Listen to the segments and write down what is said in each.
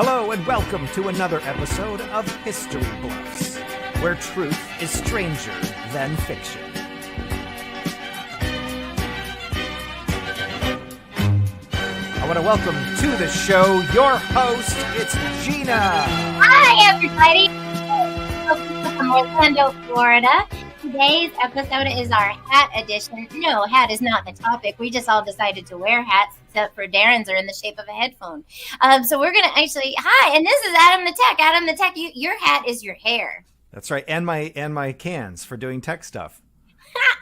Hello and welcome to another episode of History Bluffs, where truth is stranger than fiction. I want to welcome to the show your host, it's Gina. Hi, everybody. From Orlando, Florida. Today's episode is our hat edition. No, hat is not the topic. We just all decided to wear hats, except for Darren's are in the shape of a headphone. So we're going to actually, hi, and this is Adam the Tech. Adam the Tech, your hat is your hair. That's right, and my cans for doing tech stuff.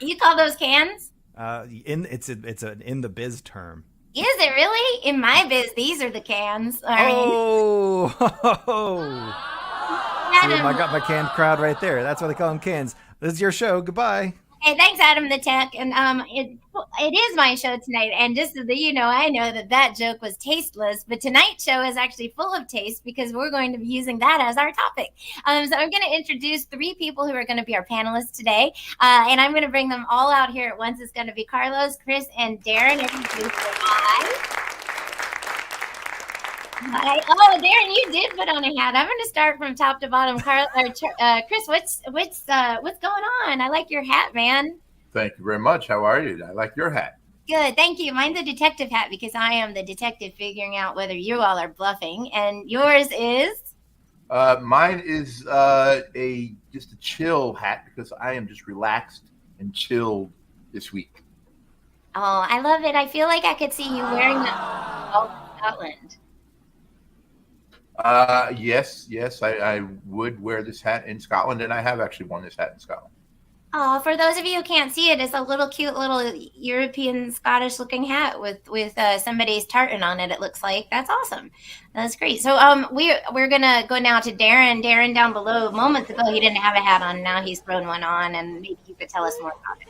You call those cans? It's an in the biz term. Is it really? In my biz, these are the cans. Oh, Adam. See, I got my can crowd right there. That's why they call them cans. This is your show. Goodbye. Hey, thanks, Adam the Tech. And it is my show tonight. And just so that you know, I know that joke was tasteless, but tonight's show is actually full of taste because we're going to be using that as our topic. So I'm going to introduce three people who are going to be our panelists today. And I'm going to bring them all out here at once. It's going to be Carlos, Chris, and Darren. Everybody say hi. Hi. Oh, Darren, you did put on a hat. I'm going to start from top to bottom. Chris, what's going on? I like your hat, man. Thank you very much. How are you? I like your hat. Good, thank you. Mine's a detective hat because I am the detective figuring out whether you all are bluffing. And yours is? Mine is just a chill hat because I am just relaxed and chilled this week. Oh, I love it. I feel like I could see you wearing that all in Scotland. Yes, I would wear this hat in Scotland, and I have actually worn this hat in Scotland. Oh, for those of you who can't see it, it's a little cute little European Scottish looking hat with somebody's tartan on it. It looks like that's awesome. That's great. So we're gonna go now to Darren. Darren down below. Moments ago he didn't have a hat on. Now he's thrown one on, and maybe you could tell us more about it.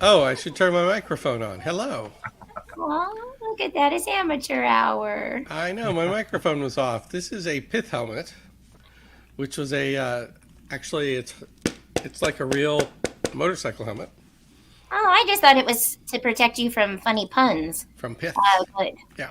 Oh, I should turn my microphone on. Hello. Oh, look at that. It's amateur hour. I know, my microphone was off. This is a pith helmet, which was actually it's like a real motorcycle helmet. Oh, I just thought it was to protect you from funny puns. From pith. Oh, good. Yeah.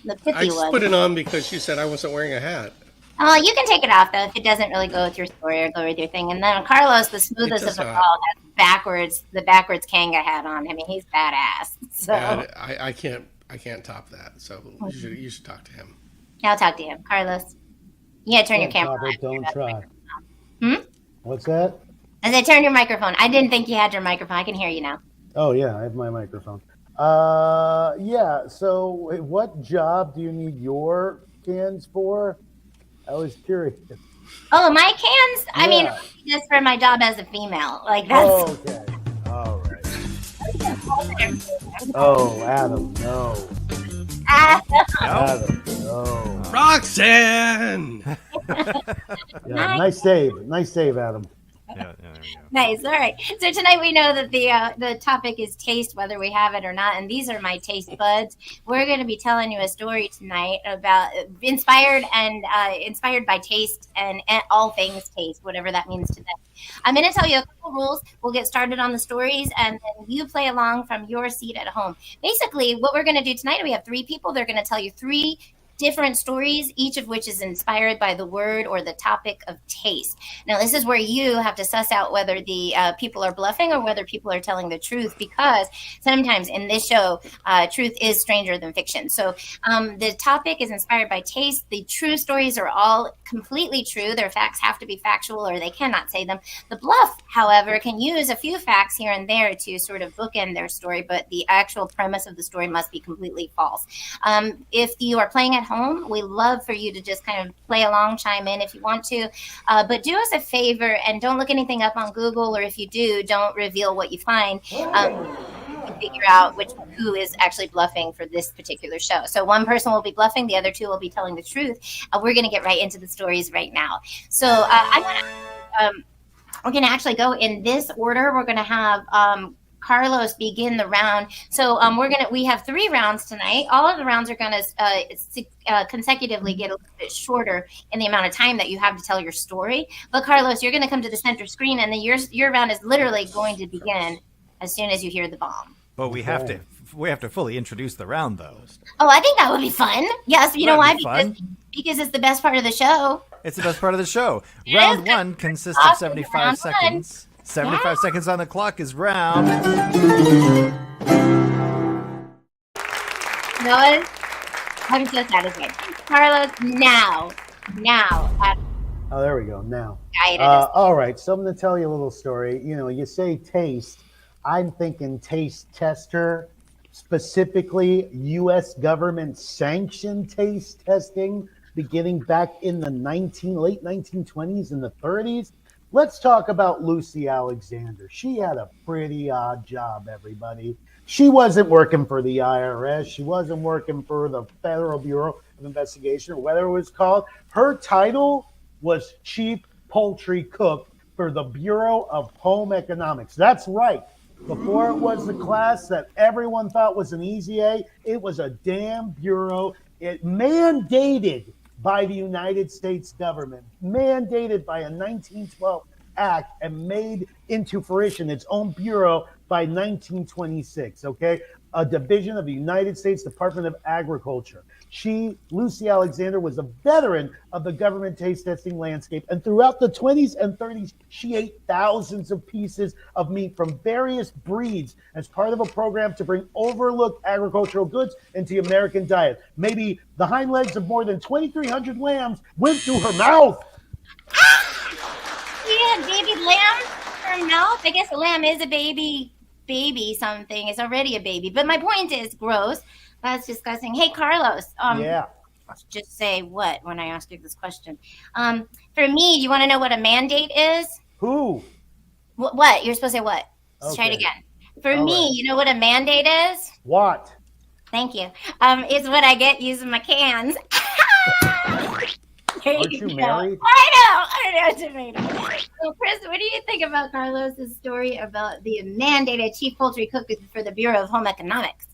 The pithy I just one. put it on because you said I wasn't wearing a hat. Oh, you can take it off, though, if it doesn't really go with your story or go with your thing. And then Carlos, the smoothest of them all, has the backwards Kanga hat on. I mean, he's badass. So I can't top that. So you should talk to him. I'll talk to him. Carlos, you gotta turn your camera on. Don't try. What's that? As I turn your microphone. I didn't think you had your microphone. I can hear you now. Oh, yeah, I have my microphone. Yeah, so what job do you need your cans for? I was curious. Oh, my cans? I mean, just for my job as a female. Like, that's... Oh, okay. All right. Oh, Adam, no. Adam, no. Roxanne! Yeah, nice save, Adam. Yeah. Nice. All right. So tonight we know that the topic is taste, whether we have it or not. And these are my taste buds. We're going to be telling you a story tonight about inspired by taste and all things taste, whatever that means to them. I'm going to tell you a couple rules. We'll get started on the stories, and then you play along from your seat at home. Basically, what we're going to do tonight, we have three people. They're going to tell you three different stories, each of which is inspired by the word or the topic of taste. Now, this is where you have to suss out whether the people are bluffing or whether people are telling the truth, because sometimes in this show, truth is stranger than fiction. So the topic is inspired by taste. The true stories are all completely true. Their facts have to be factual or they cannot say them. The bluff, however, can use a few facts here and there to sort of bookend their story, but the actual premise of the story must be completely false. If you are playing at home, we love for you to just kind of play along, chime in if you want to, but do us a favor and don't look anything up on Google, or if you do, don't reveal what you find. Figure out who is actually bluffing for this particular show. So one person will be bluffing, the other two will be telling the truth. We're going to get right into the stories right now. So we're going to actually go in this order. We're going to have Carlos begin the round. So we have 3 rounds tonight. All of the rounds are going to consecutively get a little bit shorter in the amount of time that you have to tell your story. But Carlos, you're going to come to the center screen, and then your round is literally going to begin as soon as you hear the bomb. But we have to, have to fully introduce the round, though. Oh, I think that would be fun. Yes, you know why? That'd be Because it's the best part of the show. It's the best part of the show. It Round is. one consists of Awesome. 75 Round seconds. 75 seconds on the clock is round. Noah, I'm so satisfied. Carlos, now. Oh, there we go. Now. Guided All right. So I'm going to tell you a little story. You know, you say taste. I'm thinking taste tester, specifically U.S. government sanctioned taste testing, beginning back in the late 1920s and the 30s. Let's talk about Lucy Alexander. She had a pretty odd job, everybody. She wasn't working for the IRS. She wasn't working for the Federal Bureau of Investigation or whatever it was called. Her title was Chief Poultry Cook for the Bureau of Home Economics. That's right. Before it was the class that everyone thought was an easy A, it was a damn bureau. It mandated by the United States government, mandated by a 1912 act and made into fruition its own bureau by 1926, okay? A division of the United States Department of Agriculture. Lucy Alexander, was a veteran of the government taste testing landscape, and throughout the 20s and 30s, she ate thousands of pieces of meat from various breeds as part of a program to bring overlooked agricultural goods into the American diet. Maybe the hind legs of more than 2,300 lambs went through her mouth. She had baby lamb in her mouth. I guess a lamb is a baby something. It's already a baby. But my point is, gross. That's disgusting. Hey, Carlos. Yeah. Just say what when I ask you this question. For me, you want to know what a mandate is? Who? What? You're supposed to say what? Let's try it Okay. again. For All me, right. you know what a mandate is? What? Thank you. It's what I get using my cans. There Aren't you go. married? I know, tomato. So, Chris, what do you think about Carlos's story about the mandated chief poultry cook for the Bureau of Home Economics?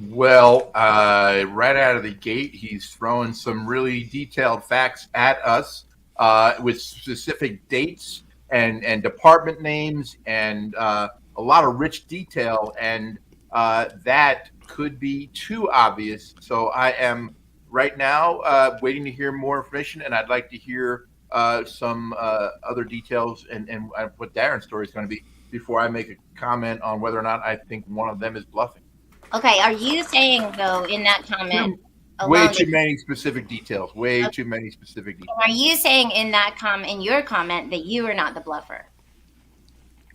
Well, right out of the gate, he's throwing some really detailed facts at us with specific dates and department names and a lot of rich detail. And that could be too obvious. So I am right now waiting to hear more information, and I'd like to hear some other details and what Darren's story is going to be before I make a comment on whether or not I think one of them is bluffing. Okay, are you saying, though, in that comment, Way alone, too many specific details. Way too many specific details. are you saying in that in your comment that you are not the bluffer?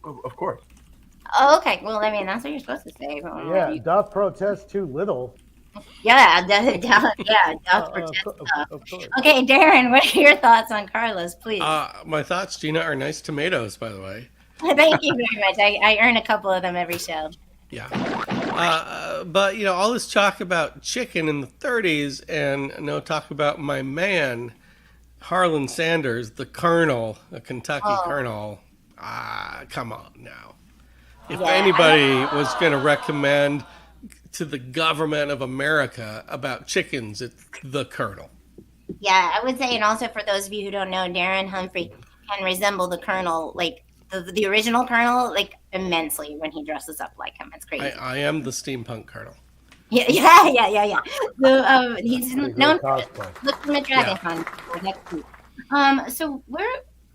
Of course. Oh, okay. Well, I mean, that's what you're supposed to say. Yeah, doth protest too little. Yeah, doth protest. Of course. Okay, Darren, what are your thoughts on Carlos, please? My thoughts, Gina, are nice tomatoes, by the way. Thank you very much. I earn a couple of them every show. Yeah. But, you know, all this talk about chicken in the 30s and no talk about my man, Harlan Sanders, the colonel, the Kentucky colonel. Come on now. If anybody was going to recommend to the government of America about chickens, it's the colonel. Yeah, I would say, and also for those of you who don't know, Darren Humphrey can resemble the colonel, like the original colonel, like immensely when he dresses up like him. It's crazy. I am the steampunk colonel. Yeah. So he's known for Cosplay. look from a dragon hunt. So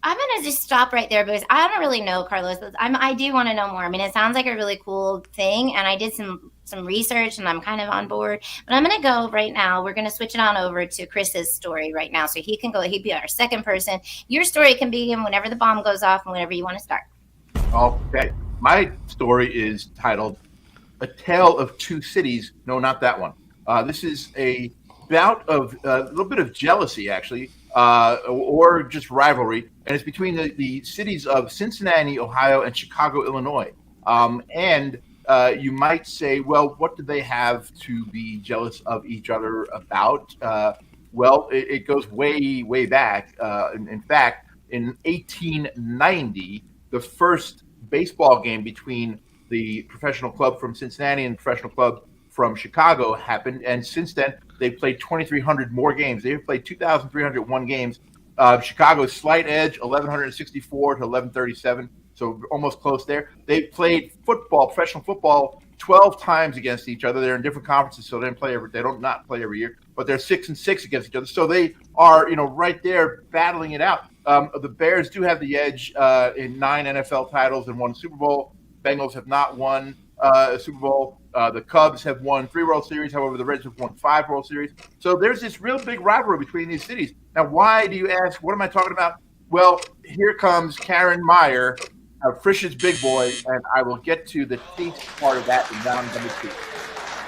I'm gonna just stop right there because I don't really know Carlos. I do want to know more. I mean, it sounds like a really cool thing, and I did some research, and I'm kind of on board. But I'm gonna go right now. We're gonna switch it on over to Chris's story right now, so he can go. He'd be our second person. Your story can begin whenever the bomb goes off and whenever you want to start. Okay. My story is titled "A Tale of Two Cities." No, not that one. This is a bout of a little bit of jealousy, actually, or just rivalry, and it's between the cities of Cincinnati, Ohio, and Chicago, Illinois. And you might say, well, what do they have to be jealous of each other about? Well, it goes way, way back. In fact, in 1890, the first baseball game between the professional club from Cincinnati and the professional club from Chicago happened, and since then they've played 2,300 more games. They've played 2,301 games. Chicago's slight edge, 1,164 to 1,137. so almost close there. They played football, professional football, 12 times against each other. They're in different conferences, so they don't not play every year, but they're 6-6 against each other. So they are, right there battling it out. The Bears do have the edge in 9 NFL titles and 1 Super Bowl. Bengals have not won a Super Bowl. The Cubs have won 3 World Series. However, the Reds have won 5 World Series. So there's this real big rivalry between these cities. Now, why do you ask? What am I talking about? Well, here comes Karen Meyer, Frisch's Big Boy, and I will get to the taste part of that in round number 2.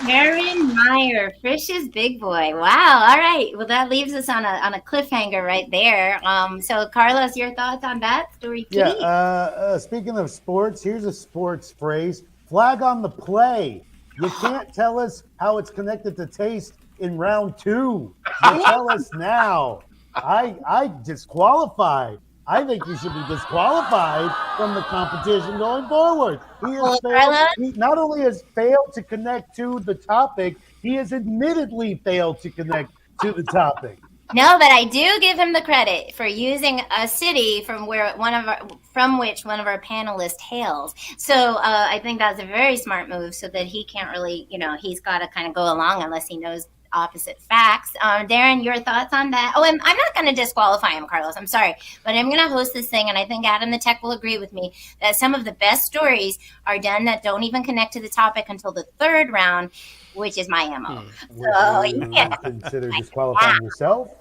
Karen Meyer, Frisch's Big Boy. Wow. All right. Well, that leaves us on a cliffhanger right there. So, Carlos, your thoughts on that story, please? Yeah. Speaking of sports, here's a sports phrase: flag on the play. You can't tell us how it's connected to taste in round 2. You tell us now. I disqualified. I think he should be disqualified from the competition going forward. He not only has failed to connect to the topic, he has admittedly failed to connect to the topic. No, but I do give him the credit for using a city from which one of our panelists hails. So I think that's a very smart move, so that he can't really, he's got to kind of go along unless he knows opposite facts. Darren, your thoughts on that? Oh, I'm not going to disqualify him, Carlos. I'm sorry, but I'm going to host this thing, and I think Adam the Tech will agree with me that some of the best stories are done that don't even connect to the topic until the 3rd round, which is my MO. So you can't consider disqualifying yourself.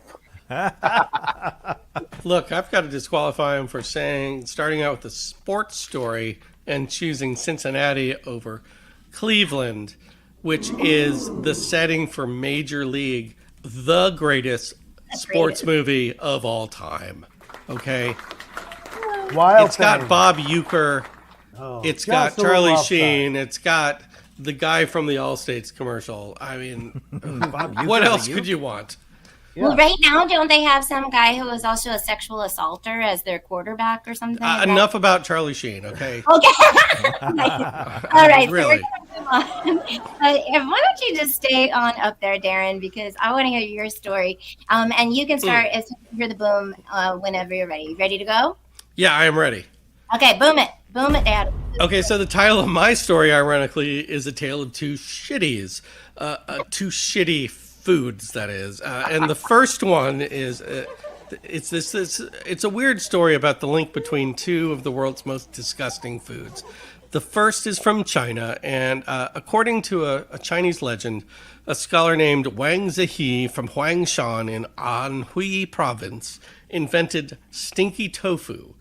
Look, I've got to disqualify him for starting out with a sports story and choosing Cincinnati over Cleveland, which is the setting for Major League, the greatest sports movie of all time. Okay? It's got Bob Uecker. It's got Charlie Sheen. It's got the guy from the Allstates commercial. I mean, what else could you want? Yeah. Well, right now, don't they have some guy who was also a sexual assaulter as their quarterback or something? Enough about Charlie Sheen, okay? Okay. All right. Really? So we're going to move on. Why don't you just stay on up there, Darren, because I want to hear your story. And you can start as soon as you hear the boom whenever you're ready. You ready to go? Yeah, I am ready. Okay, boom it. Boom it, Dad. Okay, so the title of my story, ironically, is A Tale of Two Shitties. Two shitty foods, that is. And the first one is it's a weird story about the link between 2 of the world's most disgusting foods. The first is from China, and according to a Chinese legend, a scholar named Wang Zihe from Huangshan in Anhui province invented stinky tofu.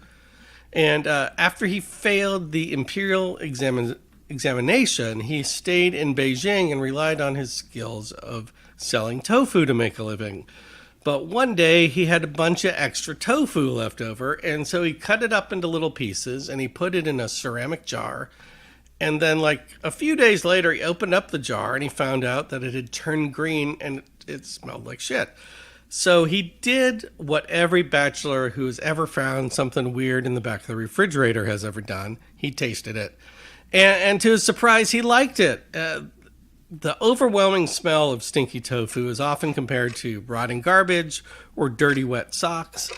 And after he failed the imperial examination, he stayed in Beijing and relied on his skills of selling tofu to make a living. But one day he had a bunch of extra tofu left over, and so he cut it up into little pieces and he put it in a ceramic jar. And then like a few days later, he opened up the jar and he found out that it had turned green and it smelled like shit. So he did what every bachelor who's ever found something weird in the back of the refrigerator has ever done. He tasted it. And to his surprise, he liked it. The overwhelming smell of stinky tofu is often compared to rotting garbage or dirty wet socks.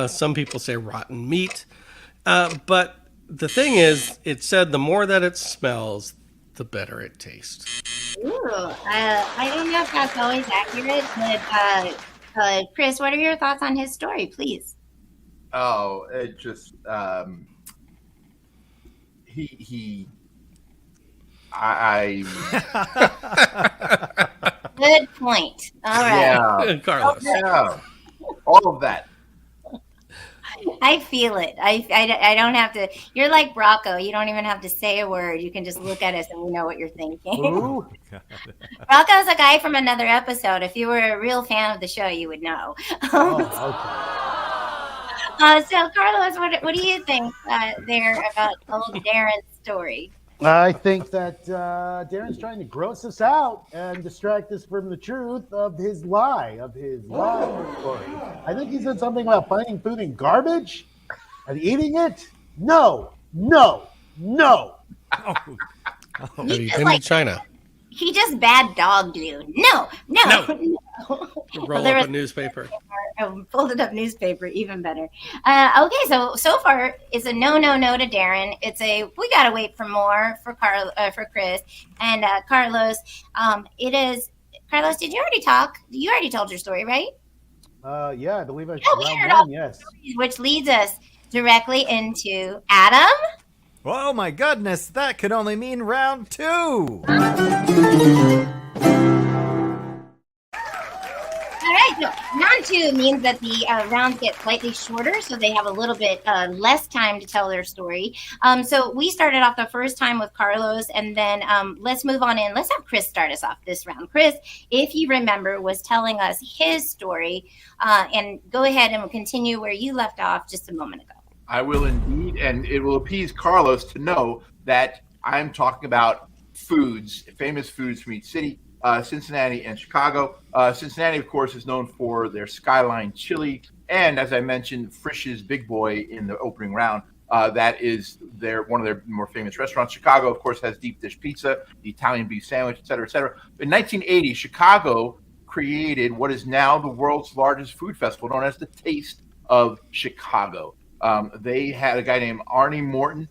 Some people say rotten meat. But the thing is, it said the more that it smells, the better it tastes. Ooh, I don't know if that's always accurate, but Chris, what are your thoughts on his story, please? Oh, it just I Good point. All right. Yeah, Carlos. Yeah, all of that. I feel it. I don't have to. You're like Rocco. You don't even have to say a word. You can just look at us and we know what you're thinking. Ooh. Rocco's a guy from another episode. If you were a real fan of the show, you would know. So, Carlos, what do you think there about old Darren's story? I think that Darren's trying to gross us out and distract us from the truth of his lie story. I think he said something about finding food in garbage and eating it. No. Have you been to China? He just bad dogged you. No. Roll there up was a newspaper. a folded up newspaper, even better. Okay, so far it's a no to Darren. It's a we gotta wait for more for Chris and Carlos. It is Carlos. Did you already talk? You already told your story, right? Yeah, I believe it's Yeah, we round heard all one. Yes. which leads us directly into Adam. Oh my goodness, that could only mean round 2. All right, so round 2 means that the rounds get slightly shorter, so they have a little bit less time to tell their story. So we started off the first time with Carlos, and then let's move on in. Let's have Chris start us off this round. Chris, if you remember, was telling us his story, and go ahead and we'll continue where you left off just a moment ago. I will indeed, and it will appease Carlos to know that I'm talking about foods, famous foods from each city, Cincinnati and Chicago. Cincinnati, of course, is known for their Skyline chili, and as I mentioned, Frisch's Big Boy in the opening round. That is one of their more famous restaurants. Chicago, of course, has deep dish pizza, the Italian beef sandwich, et cetera, et cetera. In 1980, Chicago created what is now the world's largest food festival, known as the Taste of Chicago. They had a guy named Arnie Morton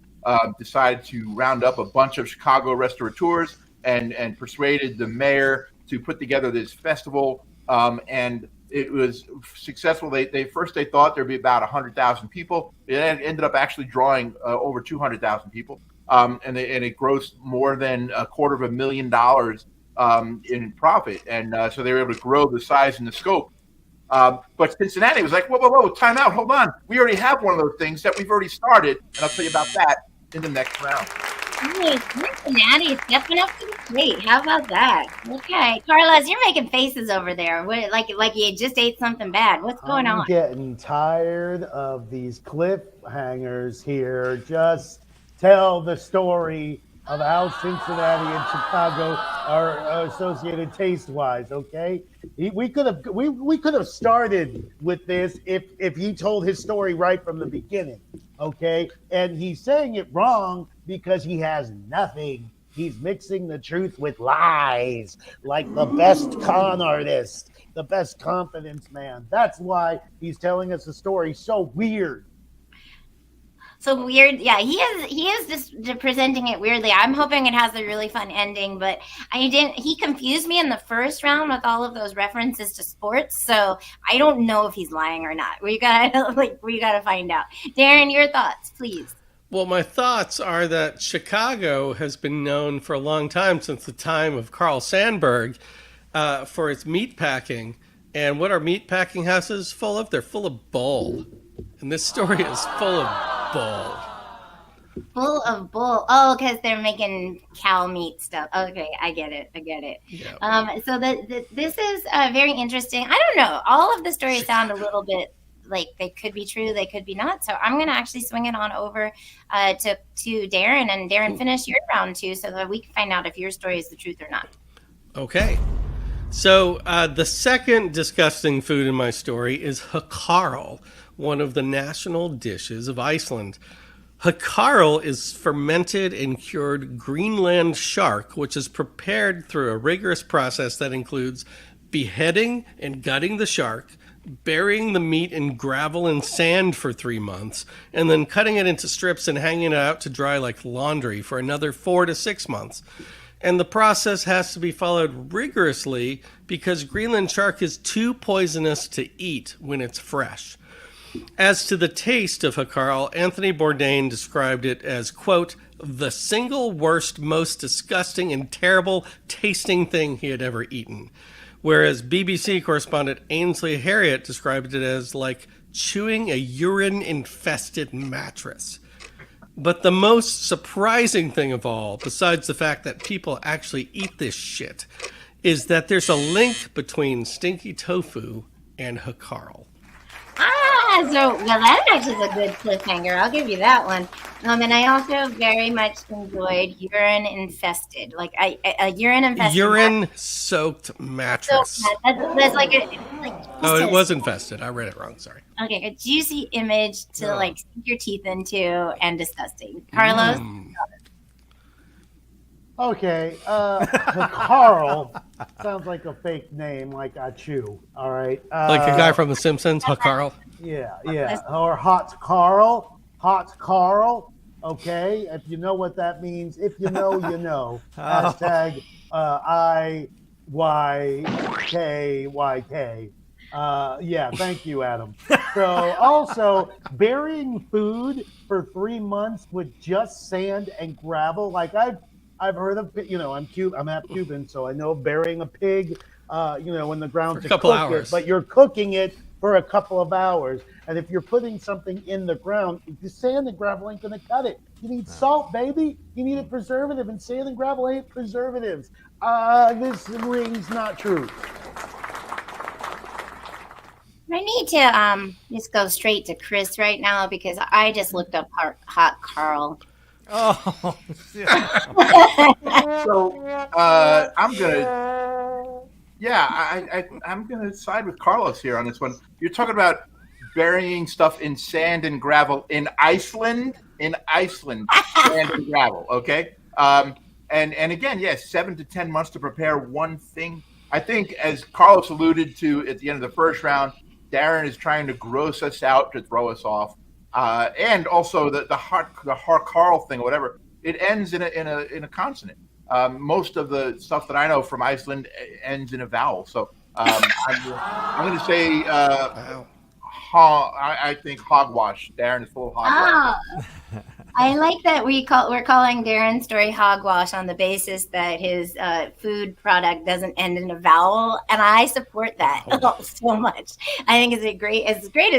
decided to round up a bunch of Chicago restaurateurs and persuaded the mayor to put together this festival. And it was successful. They thought there'd be about 100,000 people. It ended up actually drawing over 200,000 people. And it grossed more than $250,000 in profit. And so they were able to grow the size and the scope. But Cincinnati was like, whoa, time out, hold on. We already have one of those things that we've already started, and I'll tell you about that in the next round. Hey, Cincinnati stepping up to the plate. How about that? Okay, Carlos, you're making faces over there. What, like you just ate something bad. What's going on? I'm getting tired of these cliffhangers here. Just tell the story of how Cincinnati and Chicago are associated taste-wise. Okay, we could have started with this if he told his story right from the beginning. Okay, and he's saying it wrong because he has nothing. He's mixing the truth with lies, like the best con artist, the best confidence man. That's why he's telling us a story so weird. So weird, yeah. He is just presenting it weirdly. I'm hoping it has a really fun ending, but he confused me in the first round with all of those references to sports. So I don't know if he's lying or not. We gotta find out. Darren, your thoughts, please. Well, my thoughts are that Chicago has been known for a long time, since the time of Carl Sandburg, for its meat packing. And what are meat packing houses full of? They're full of bull. And this story is full of bull. Full of bull. Oh, because they're making cow meat stuff. Okay, I get it. Yeah. So this is very interesting. I don't know. All of the stories sound a little bit like they could be true, they could be not. So I'm going to actually swing it on over to Darren, and Darren, finish your round 2 so that we can find out if your story is the truth or not. Okay. So the second disgusting food in my story is hakarl, one of the national dishes of Iceland. Hakarl is fermented and cured Greenland shark, which is prepared through a rigorous process that includes beheading and gutting the shark, burying the meat in gravel and sand for 3 months, and then cutting it into strips and hanging it out to dry like laundry for another 4 to 6 months. And the process has to be followed rigorously because Greenland shark is too poisonous to eat when it's fresh. As to the taste of hakarl, Anthony Bourdain described it as, quote, the single worst, most disgusting and terrible tasting thing he had ever eaten. Whereas BBC correspondent Ainsley Harriott described it as like chewing a urine-infested mattress. But the most surprising thing of all, besides the fact that people actually eat this shit, is that there's a link between stinky tofu and hakarl. So that actually is a good cliffhanger. I'll give you that one. And I also very much enjoyed urine-infested, like a urine-infested. Urine-soaked mattress. So that's like oh, it was infested. I read it wrong. Sorry. Okay, a juicy image to sink your teeth into and disgusting. Carlos? Okay, Carl sounds like a fake name, like Achu. All right, Like a guy from The Simpsons, Carl. yeah, or Hot Carl, Hot Carl. Okay, if you know what that means, if you know, you know. Hashtag IYKYK. Yeah, thank you, Adam. So also burying food for 3 months with just sand and gravel. Like I've heard of, I'm half Cuban, so I know burying a pig, in the ground For a to couple cook hours. it, but you're cooking it for a couple of hours. And if you're putting something in the ground, the sand and gravel ain't gonna cut it. You need salt, baby. You need a preservative, and sand and gravel ain't preservatives. This rings not true. I need to just go straight to Chris right now because I just looked up Hot Carl. Oh, So I'm gonna, I'm gonna side with Carlos here on this one. You're talking about burying stuff in sand and gravel in Iceland. Sand and gravel. Okay. And again, yes, 7 to 10 months to prepare one thing. I think, as Carlos alluded to at the end of the first round, Darren is trying to gross us out to throw us off. And also the hard Carl thing or whatever, it ends in a consonant. Most of the stuff that I know from Iceland ends in a vowel. So I'm going to say Wow. I think hogwash. Darren is full of hogwash. Oh, I like that we're calling Darren's story hogwash on the basis that his food product doesn't end in a vowel, and I support that so much. I think it's as good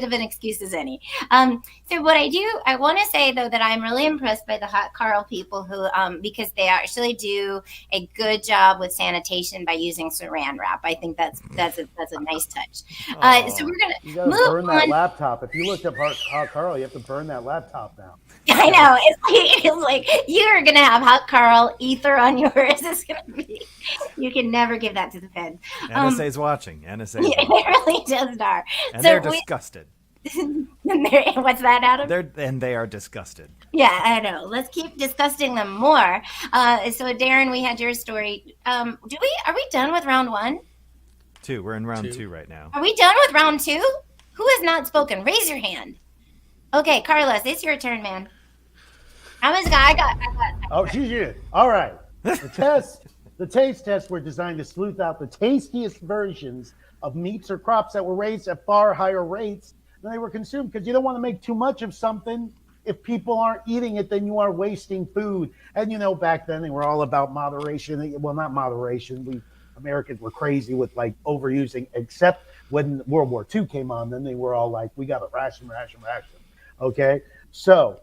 of an excuse as any. So what I want to say though that I'm really impressed by the Hot Carl people who because they actually do a good job with sanitation by using Saran wrap. I think that's a nice touch. So we're gonna You gotta move burn that on. laptop. If you looked up Hot Carl, you have to burn that laptop now. I know. It's like you're going to have Hot Carl ether on yours. It's going to be, you can never give that to the feds. NSA's watching. NSA's It watching. really just are. And So they're disgusted. what's that, Adam? They are disgusted. Yeah, I know. Let's keep disgusting them more. So Darren, we had your story. Are we done with round one? We're in round two right now. Are we done with round two? Who has not spoken? Raise your hand. Okay, Carlos, it's your turn, man. I got. Oh, she's you. All right. The taste tests were designed to sleuth out the tastiest versions of meats or crops that were raised at far higher rates than they were consumed, because you don't want to make too much of something. If people aren't eating it, then you are wasting food. And back then they were all about moderation. Well, not moderation. Americans were crazy with like overusing, except when World War II came on. Then they were all like, we got to ration. Okay, so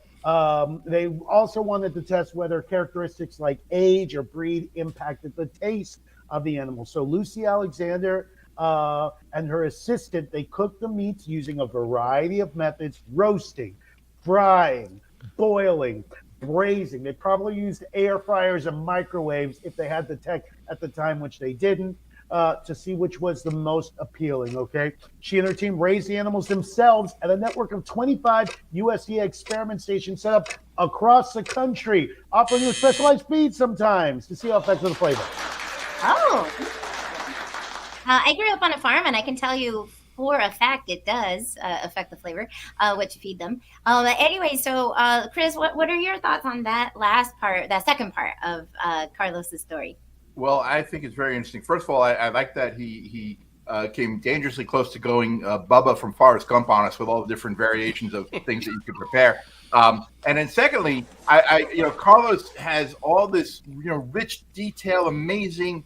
they also wanted to test whether characteristics like age or breed impacted the taste of the animal. So Lucy Alexander and her assistant, they cooked the meats using a variety of methods: roasting, frying, boiling, braising. They probably used air fryers and microwaves if they had the tech at the time, which they didn't. To see which was the most appealing, okay? She and her team raised the animals themselves at a network of 25 USDA experiment stations set up across the country, offering you specialized feeds sometimes to see how effective the flavor. Oh. I grew up on a farm, and I can tell you for a fact it does affect the flavor, what you feed them. Anyway, so Chris, what are your thoughts on that second part of Carlos's story? Well, I think it's very interesting. First of all, I like that he came dangerously close to going Bubba from Forrest Gump on us with all the different variations of things that you could prepare. And then secondly, Carlos has all this, rich detail, amazing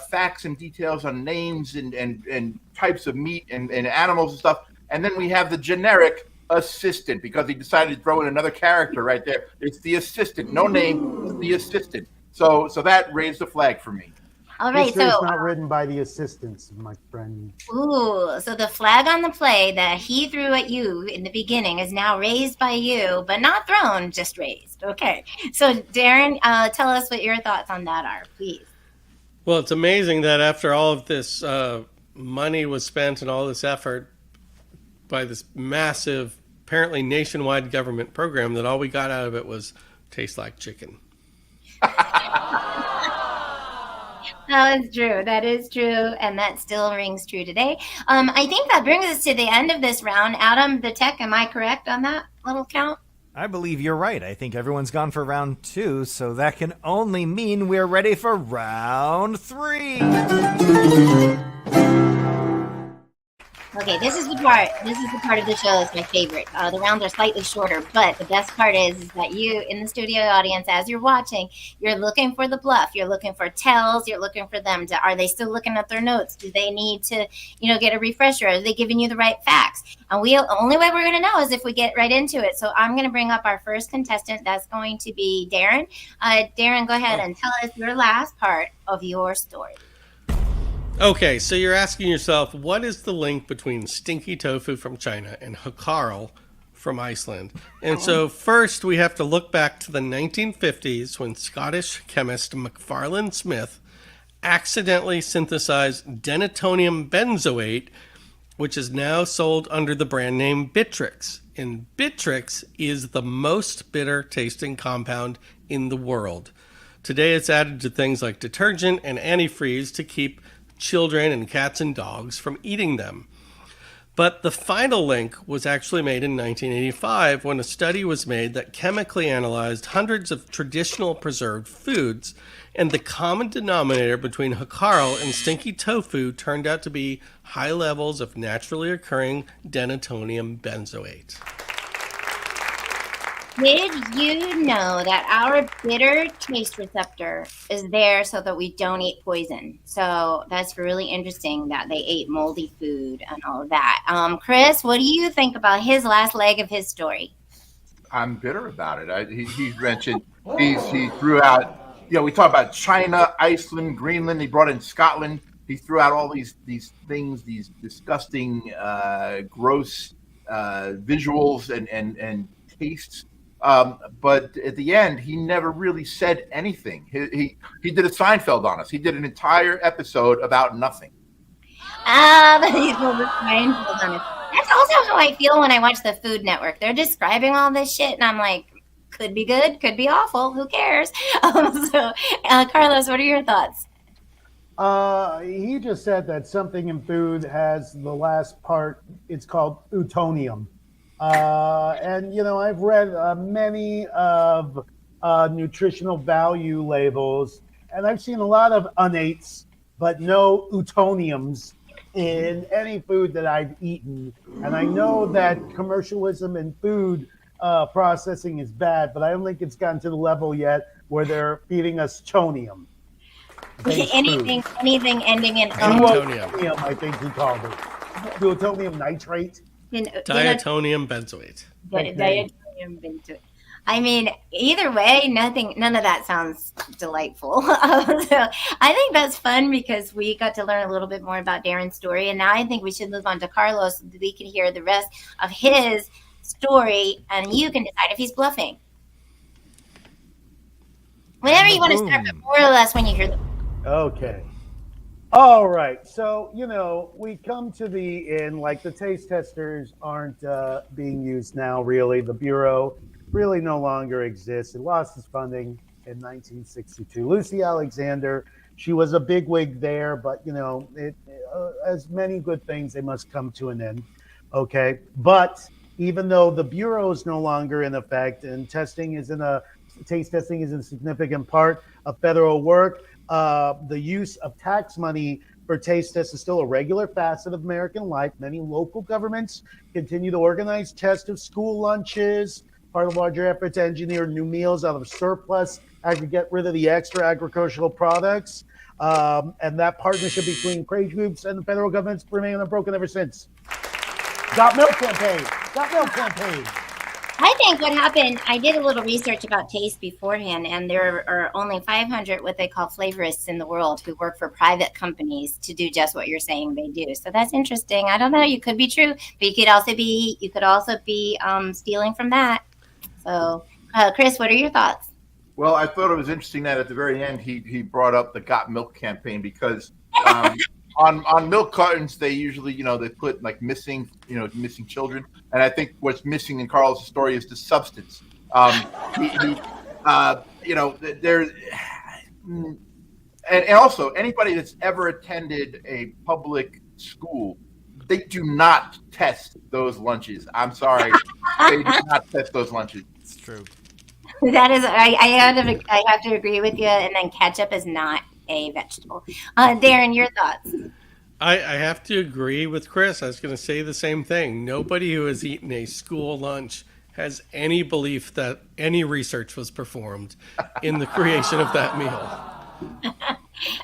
facts and details on names and types of meat and animals and stuff. And then we have the generic assistant, because he decided to throw in another character right there. It's the assistant, no name, it's the assistant. So that raised a flag for me. All right, History is so not written by the assistants, my friend. ooh, so the flag on the play that he threw at you in the beginning is now raised by you, but not thrown, just raised. Okay, so Darren, tell us what your thoughts on that are, please. Well, it's amazing that after all of this money was spent and all this effort by this massive, apparently nationwide government program, that all we got out of it was taste like chicken. That is true. That is true. And that still rings true today. I think that brings us to the end of this round. Adam, the tech, am I correct on that little count? I believe you're right. I think everyone's gone for round 2, so that can only mean we're ready for round 3. Okay, this is the part. This is the part of the show that's my favorite. The rounds are slightly shorter, but the best part is that you, in the studio audience, as you're watching, you're looking for the bluff. You're looking for tells. You're looking for them to. Are they still looking at their notes? Do they need to, get a refresher? Are they giving you the right facts? And the only way we're going to know is if we get right into it. So I'm going to bring up our first contestant. That's going to be Darren. Darren, go ahead and tell us your last part of your story. Okay, so you're asking yourself, what is the link between stinky tofu from China and Hakarl from Iceland? And so first we have to look back to the 1950s when Scottish chemist Macfarlane Smith accidentally synthesized denatonium benzoate, which is now sold under the brand name Bitrix. And Bitrix is the most bitter tasting compound in the world. Today it's added to things like detergent and antifreeze to keep children and cats and dogs from eating them. But the final link was actually made in 1985 when a study was made that chemically analyzed hundreds of traditional preserved foods, and the common denominator between Hakarl and stinky tofu turned out to be high levels of naturally occurring denatonium benzoate. Did you know that our bitter taste receptor is there so that we don't eat poison? So that's really interesting that they ate moldy food and all of that. Chris, what do you think about his last leg of his story? I'm bitter about it. He mentioned he threw out. We talk about China, Iceland, Greenland. He brought in Scotland. He threw out all these things, these disgusting, gross visuals and tastes. But at the end, he never really said anything. He did a Seinfeld on us. He did an entire episode about nothing. He's a Seinfeld on us. That's also how I feel when I watch the Food Network. They're describing all this shit, and I'm like, could be good, could be awful. Who cares? Carlos, what are your thoughts? He just said that something in food has the last part. It's called utonium. And I've read many of nutritional value labels, and I've seen a lot of unates, but no utoniums in any food that I've eaten. And I know that commercialism in food processing is bad, but I don't think it's gotten to the level yet where they're feeding us chonium. Anything ending in Plutonium, I think he called it. Plutonium nitrate. Diatonium benzoate. Diatonium benzoate. I mean, either way, none of that sounds delightful. So I think that's fun because we got to learn a little bit more about Darren's story. And now I think we should move on to Carlos so that we can hear the rest of his story and you can decide if he's bluffing. Whenever you want to start, but more or less when you hear the. Okay. All right. So, we come to the end, like the taste testers aren't being used now, really. The Bureau really no longer exists. It lost its funding in 1962. Lucy Alexander, she was a bigwig there, but, as many good things, they must come to an end. Okay. But even though the Bureau is no longer in effect and taste testing is a significant part of federal work, the use of tax money for taste tests is still a regular facet of American life. Many local governments continue to organize tests of school lunches, part of larger effort to engineer new meals out of surplus and get rid of the extra agricultural products. And that partnership between trade groups and the federal government's remained unbroken ever since. Got Milk campaign. I think what happened, I did a little research about taste beforehand, and there are only 500 what they call flavorists in the world who work for private companies to do just what you're saying they do. So that's interesting. I don't know. You could be true, but you could also be stealing from that. So, Chris, what are your thoughts? Well, I thought it was interesting that at the very end he brought up the Got Milk campaign because on milk cartons they usually they put like missing children, and I think what's missing in Carl's story is the substance. And also, anybody that's ever attended a public school, they do not test those lunches. I'm sorry, they do not test those lunches. It's true. That is, I have to agree with you. And then ketchup is not a vegetable. Darren, your thoughts? I have to agree with Chris. I was going to say the same thing. Nobody who has eaten a school lunch has any belief that any research was performed in the creation of that meal.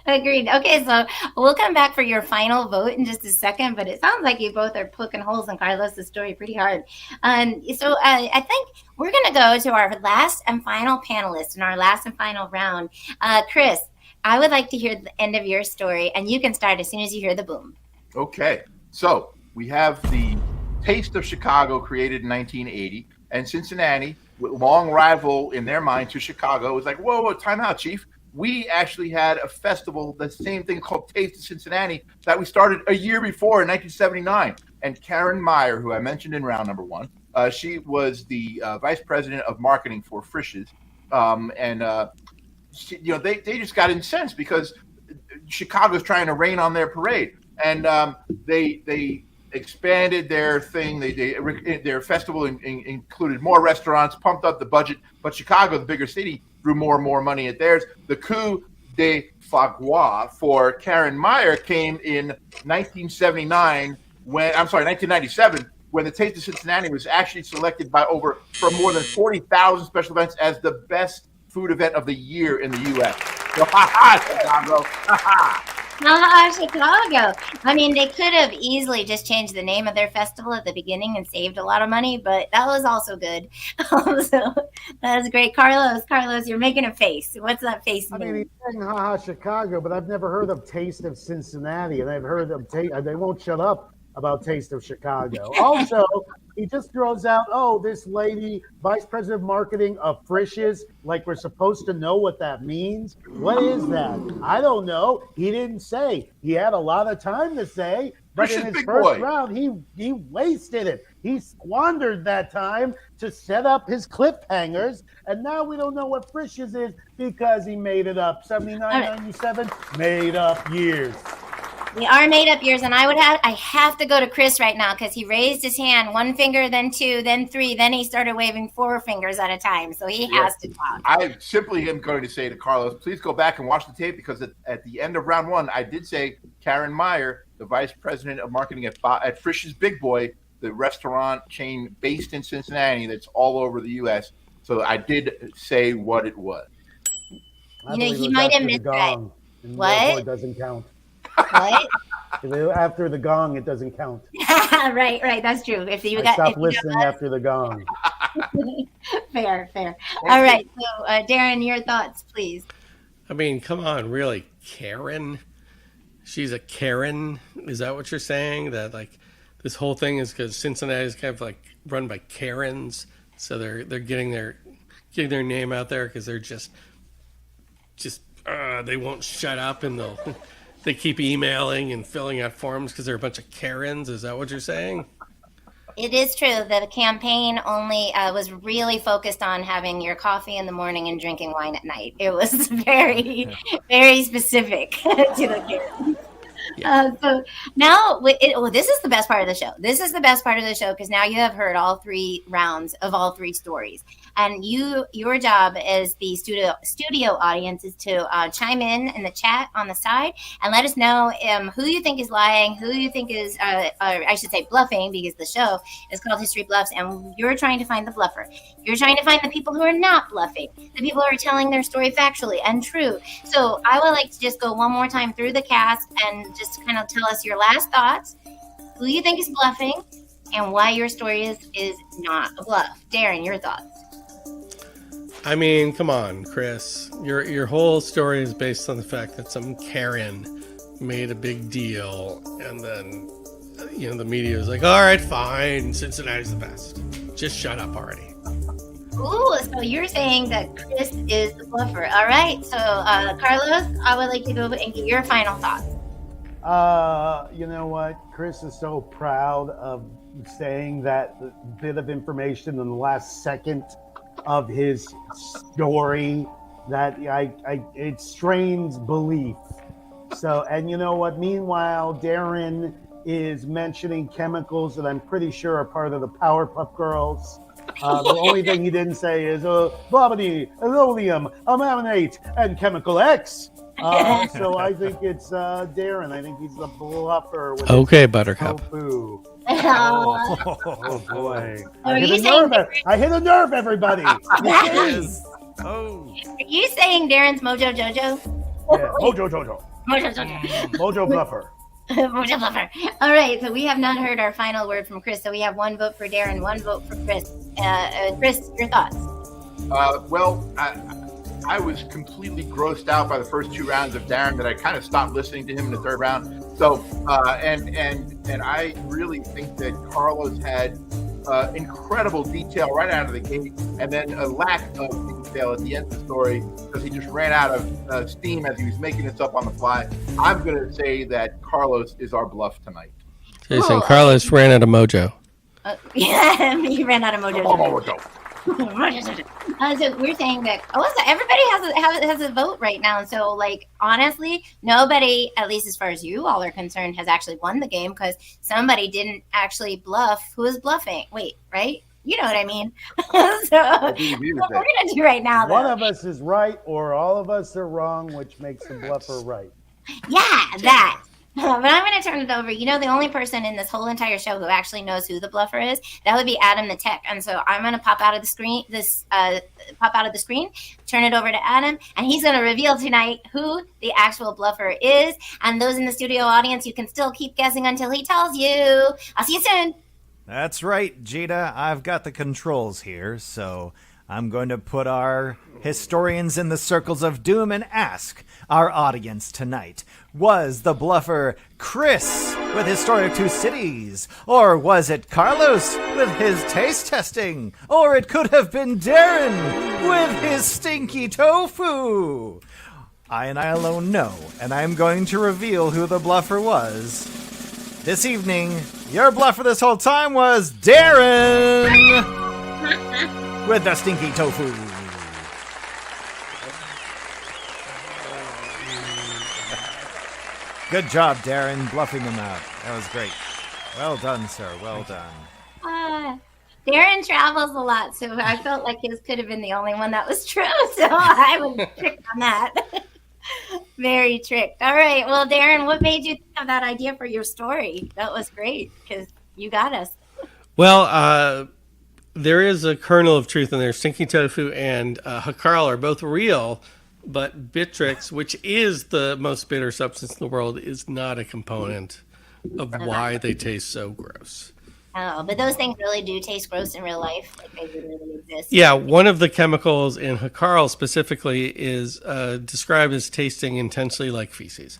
Agreed. Okay, so we'll come back for your final vote in just a second, but it sounds like you both are poking holes in Carlos' story pretty hard. So I think we're going to go to our last and final panelist in our last and final round. Chris, I would like to hear the end of your story, and you can start as soon as you hear the boom. Okay, so we have the Taste of Chicago created in 1980, and Cincinnati, with long rival in their mind to Chicago, was like, whoa, time out, Chief. We actually had a festival, the same thing called Taste of Cincinnati, that we started a year before in 1979. And Karen Meyer, who I mentioned in round number one, she was the vice president of marketing for Frisch's. They just got incensed because Chicago's trying to rain on their parade. And they expanded their thing. Their festival included more restaurants, pumped up the budget. But Chicago, the bigger city, drew more and more money at theirs. The coup de Fagua for Karen Meyer came in 1997, when the Taste of Cincinnati was actually selected from more than 40,000 special events as the best food event of the year in the U.S. So, Chicago, Chicago. I mean, they could have easily just changed the name of their festival at the beginning and saved a lot of money, but that was also good. So that was great. Carlos, you're making a face. What's that face mean? I mean, he's saying, Chicago, but I've never heard of Taste of Cincinnati, and I've heard of they won't shut up about Taste of Chicago. Also, he just throws out, this lady, vice president of marketing of Frisch's, like we're supposed to know what that means. What is that? I don't know. He didn't say. He had a lot of time to say, but in his first round, he wasted it. He squandered that time to set up his cliffhangers, and now we don't know what Frisch's is because he made it up. 79, 97, made up years. We are made up years, and I have to go to Chris right now because he raised his hand, one finger, then two, then three, then he started waving four fingers at a time. So he has to talk. I simply am going to say to Carlos, please go back and watch the tape, because at the end of round one, I did say Karen Meyer, the vice president of marketing at Frisch's Big Boy, the restaurant chain based in Cincinnati that's all over the U.S. So I did say what it was. He might have missed that. What? It doesn't count. What? After the gong, it doesn't count. Right. That's true. Stop listening after the gong. Fair. All right. So, Darren, your thoughts, please. I mean, come on, really, Karen? She's a Karen? Is that what you're saying? That like this whole thing is because Cincinnati is kind of like run by Karens, so they're getting their name out there because they're just they won't shut up, and they keep emailing and filling out forms because they're a bunch of Karens. Is that what you're saying? It is true that the campaign only was really focused on having your coffee in the morning and drinking wine at night. It was very, very specific to the Karens. Yeah. So now, this is the best part of the show. This is the best part of the show because now you have heard all three rounds of all three stories. And your job as the studio audience is to chime in the chat on the side and let us know who you think is lying, who you think is, I should say bluffing, because the show is called History Bluffs, and you're trying to find the bluffer. You're trying to find the people who are not bluffing, the people who are telling their story factually and true. So I would like to just go one more time through the cast and just kind of tell us your last thoughts, who you think is bluffing, and why your story is not a bluff. Darren, your thoughts. I mean, come on, Chris. Your whole story is based on the fact that some Karen made a big deal, and then the media was like, "All right, fine, Cincinnati's the best. Just shut up already." Ooh, so you're saying that Chris is the bluffer. All right, so Carlos, I would like to go and get your final thoughts. You know what? Chris is so proud of saying that bit of information in the last second of his story that it strains belief. So, and you know what? Meanwhile, Darren is mentioning chemicals that I'm pretty sure are part of the Powerpuff Girls. The only thing he didn't say is bobany, ammonium, amalgamate, and chemical X. So I think it's Darren. I think he's the bluffer. With Okay, Buttercup. tofu. Oh, Oh boy! Are I hit you a saying nerve. I hit a nerve, everybody. Yes. Oh. are you saying Darren's Mojo Jojo? Yeah. Mojo Jojo. Mojo Jojo. Mojo bluffer. Mojo Bluffer. All right, so we have not heard our final word from Chris. So we have 1 vote for Darren, 1 vote for Chris. Chris, your thoughts? Well, I was completely grossed out by the first 2 rounds of Darren that I kind of stopped listening to him in the 3rd round. So, and I really think that Carlos had incredible detail right out of the gate, and then a lack of detail at the end of the story because he just ran out of steam as he was making this up on the fly. I'm going to say that Carlos is our bluff tonight. Jason, Carlos ran out of mojo. Yeah, he ran out of Mojo Jojo. Mojo. So we're saying that everybody has a vote right now. So like honestly, nobody, at least as far as you all are concerned, has actually won the game because somebody didn't actually bluff. Who is bluffing? Wait, right? You know what I mean? So what we're gonna do right now, though. One of us is right, or all of us are wrong, which makes the bluffer right. Yeah, that. But I'm going to turn it over. You know, the only person in this whole entire show who actually knows who the bluffer is, that would be Adam the Tech. And so I'm going to pop out of the screen, turn it over to Adam, and he's going to reveal tonight who the actual bluffer is. And those in the studio audience, you can still keep guessing until he tells you. I'll see you soon. That's right, Jada. I've got the controls here, so I'm going to put our historians in the circles of doom and ask our audience tonight. Was the bluffer Chris with his story of 2 cities? Or was it Carlos with his taste testing? Or it could have been Darren with his stinky tofu? I and I alone know, and I'm going to reveal who the bluffer was. This evening, your bluffer this whole time was Darren with the stinky tofu. Good job, Darren, bluffing them out. That was great. Well done, sir. Well done. Darren travels a lot, so I felt like his could have been the only one that was true. So I was tricked on that. Very tricked. All right. Well, Darren, what made you think of that idea for your story? That was great because you got us. Well, there is a kernel of truth in there. Stinky tofu and Hakarl are both real, but Bitrix, which is the most bitter substance in the world, is not a component of why they taste so gross. Oh, but those things really do taste gross in real life. Like they really exist. Yeah, one of the chemicals in Hakarl specifically is described as tasting intensely like feces.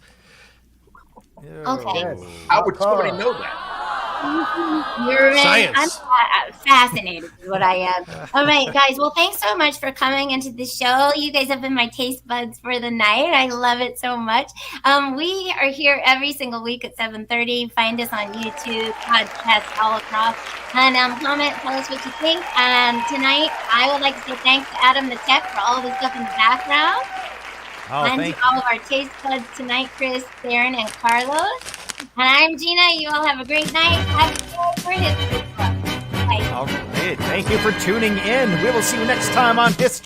Okay. How would somebody know that? Science. I'm fascinated with what I am. All right, guys. Well, thanks so much for coming into the show. You guys have been my taste buds for the night. I love it so much. We are here every single week at 7:30. Find us on YouTube, podcasts all across. And comment, tell us what you think. And tonight, I would like to say thanks to Adam the Tech for all the stuff in the background. And to all of our taste buds tonight, Chris, Darren, and Carlos. And I'm Gina. You all have a great night. Have a great History Club. Bye. All right. Thank you for tuning in. We will see you next time on History.